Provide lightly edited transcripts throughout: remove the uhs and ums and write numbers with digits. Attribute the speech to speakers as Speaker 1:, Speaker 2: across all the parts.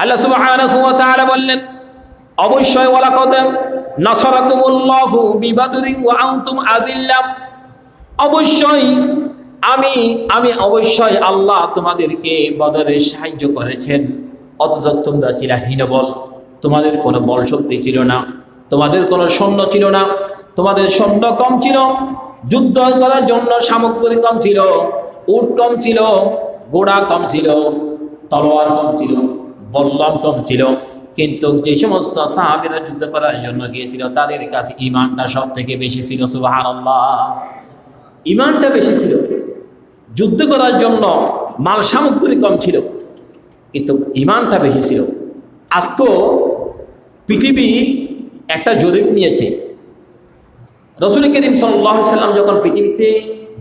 Speaker 1: আল্লাহ সুবহানাহু ওয়া তাআলা বললেন, অবশ্যই ওয়ালাকাদ নাসারাকুমুল্লাহু বিবাদরিন ওয়া আনতুম আযিল্লাম, অবশ্যই আমি অবশ্যই আল্লাহ তোমাদেরকে বদরে সাহায্য করেছেন, অথচ তোমরা ছিলা হীনবল, তোমাদের কোনো বল শক্তি ছিল না, তোমাদের কোনো সৈন্য ছিল না, তোমাদের সৈন্য কম ছিল, যুদ্ধ করার জন্য সামগ্রী কম ছিল, উট কম ছিল, ঘোড়া কম ছিল, তলোয়ার কম ছিল, বল্লম কম ছিল। কিন্তু যে সমস্ত সাহাবীরা যুদ্ধ করার জন্য গিয়েছিল তাদের কাছে ঈমানটা সব থেকে বেশি ছিল। সুবহানাল্লাহ, ঈমানটা বেশি ছিল। যুদ্ধ করার জন্য মাল সামগ্রী কম ছিল, কিন্তু ঈমানটা বেশি ছিল। আজকেও পৃথিবী একটা জরিপ নিয়েছে, রাসূল করিম সাল্লাল্লাহু আলাইহি সাল্লাম যখন পৃথিবীতে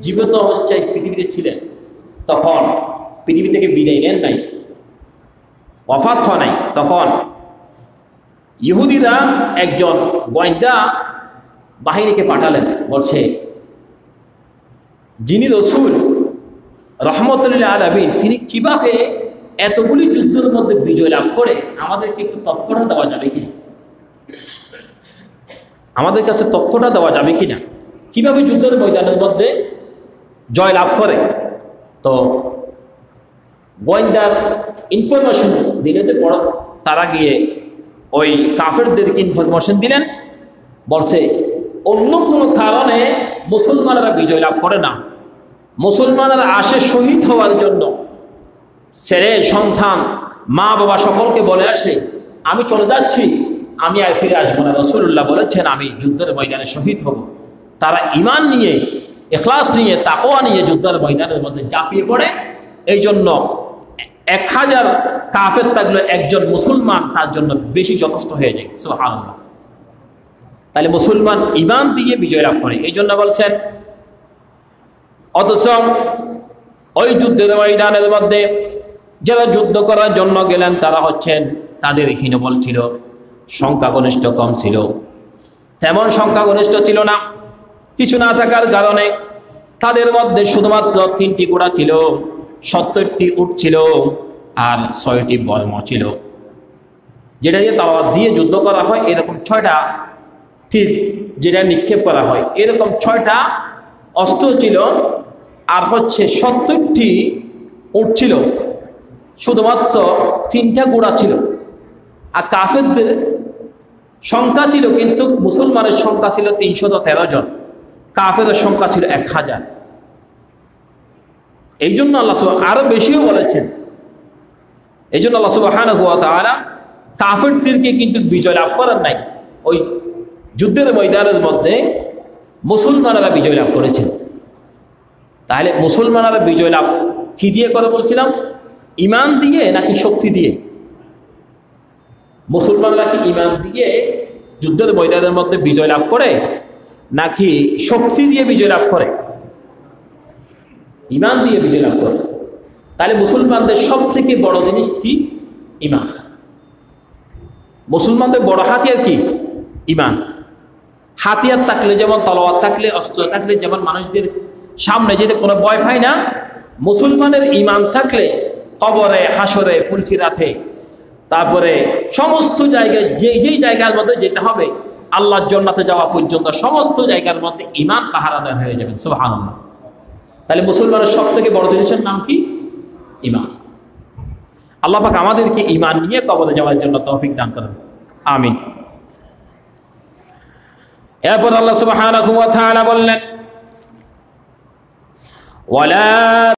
Speaker 1: জীবিত অবস্থায় পৃথিবীতে ছিলেন, তখন পৃথিবী থেকে বিদায় নেন নাই, ওয়াফাত হয় নাই, তখন ইহুদিরা একজন গোয়েন্দা বাহিনীকে পাঠালেন, বলছে যিনি রাসূল রাহমাতুল লিল আলামিন তিনি কিভাবে এতগুলি যুদ্ধের মধ্যে বিজয় লাভ করে, আমাদেরকে একটু তথ্যটা দেওয়া যাবে কিনা, আমাদের কাছে তথ্যটা দেওয়া যাবে কিনা, কিভাবে যুদ্ধের ময়দানের মধ্যে জয় লাভ করে। তো গোয়েন্দার ইনফরমেশন দিলে তো বড়, তারা গিয়ে ওই কাফেরদেরকে ইনফরমেশন দিলেন, বলছে অন্য কোনো কারণে মুসলমানরা বিজয় লাভ করে না, মুসলমানরা আসে শহীদ হওয়ার জন্য, ছেলে সন্তান মা বাবা সকলকে বলে আসে আমি চলে যাচ্ছি, আমি আর ফিরে আসবো না। রাসূলুল্লাহ বলেছেন আমি যুদ্ধের ময়দানে শহীদ হব। তারা ঈমান নিয়ে, ইখলাস নিয়ে, তাকওয়া নিয়ে যুদ্ধের ময়দানের মধ্যে ঝাঁপিয়ে পড়ে। এই জন্য 1000 কাফের থাকলে একজন মুসলমান তার জন্য বেশি যথেষ্ট হয়ে যায়। সুবহানাল্লাহ। তাহলে মুসলমান ঈমান দিয়ে বিজয় লাভ করে। এই জন্য বলছেন, অথচ ওই যুদ্ধের ময়দানের মধ্যে যারা যুদ্ধ করার জন্য গেলেন তারা হচ্ছেন, তাদের হীনবল ছিল, সংখ্যাগরিষ্ঠ কম ছিল, তেমন সংখ্যাগরিষ্ঠ ছিল না। কিছু না থাকার কারণে তাদের মধ্যে শুধুমাত্র 3টি ঘোড়া ছিল, 70টি উট ছিল, আর 6টি বর্ম ছিল, যেটা দিয়ে তলোয়ার দিয়ে যুদ্ধ করা হয়। এরকম 6টা তীর যেটা নিক্ষেপ করা হয়, এরকম 6টা অস্ত্র ছিল, আর হচ্ছে 70টি উট ছিল, শুধুমাত্র 3টা ঘোড়া ছিল। আর কাফেরদের সংখ্যা ছিল, কিন্তু মুসলমানের সংখ্যা ছিল 313 জন, কাফেরের সংখ্যা ছিল 1000। এই জন্য আল্লাহ আরো বেশিও বলেছেন। এই জন্য আল্লাহ সুবহানাহু ওয়া তাআলা কাফেরদেরকে কিন্তু বিজয় লাভ করার নাই, ওই যুদ্ধের ময়দানের মধ্যে মুসলমানেরা বিজয় লাভ করেছেন। তাহলে মুসলমানেরা বিজয় লাভ কি দিয়ে করে বলছিলাম? ঈমান দিয়ে নাকি শক্তি দিয়ে? মুসলমানরা কি ঈমান দিয়ে যুদ্ধের ময়দানের মধ্যে বিজয় লাভ করে, নাকি শক্তি দিয়ে বিজয় লাভ করে? ঈমান দিয়ে বিজয় লাভ করে। তাহলে মুসলমানদের সব থেকে বড় জিনিস কি? ঈমান। মুসলমানদের বড় হাতিয়ার কি? ঈমান। হাতিয়ার থাকলে যেমন তলোয়ার থাকলে, অস্ত্র থাকলে যেমন মানুষদের সামনে যেতে কোনো ভয় পায় না, মুসলমানের ঈমান থাকলে কবরে, হাসরে, ফুলসিরাতে, তারপরে সমস্ত জায়গায় যেই জায়গার মধ্যে যেতে হবে, আল্লাহর জান্নাতে যাওয়া পর্যন্ত সমস্ত জায়গার মধ্যে ঈমান পাহারাদার হয়ে যাবেন। সুবহানাল্লাহ। তাহলে মুসলমানের সব থেকে বড় জিনিসের নাম কি? ঈমান। আল্লাহ পাক আমাদেরকে ঈমান নিয়ে কবরে যাওয়ার জন্য তৌফিক দান করেন, আমিন। এরপর আল্লাহ সুবহানাহু ওয়া তাআলা বললেন, ওয়ালা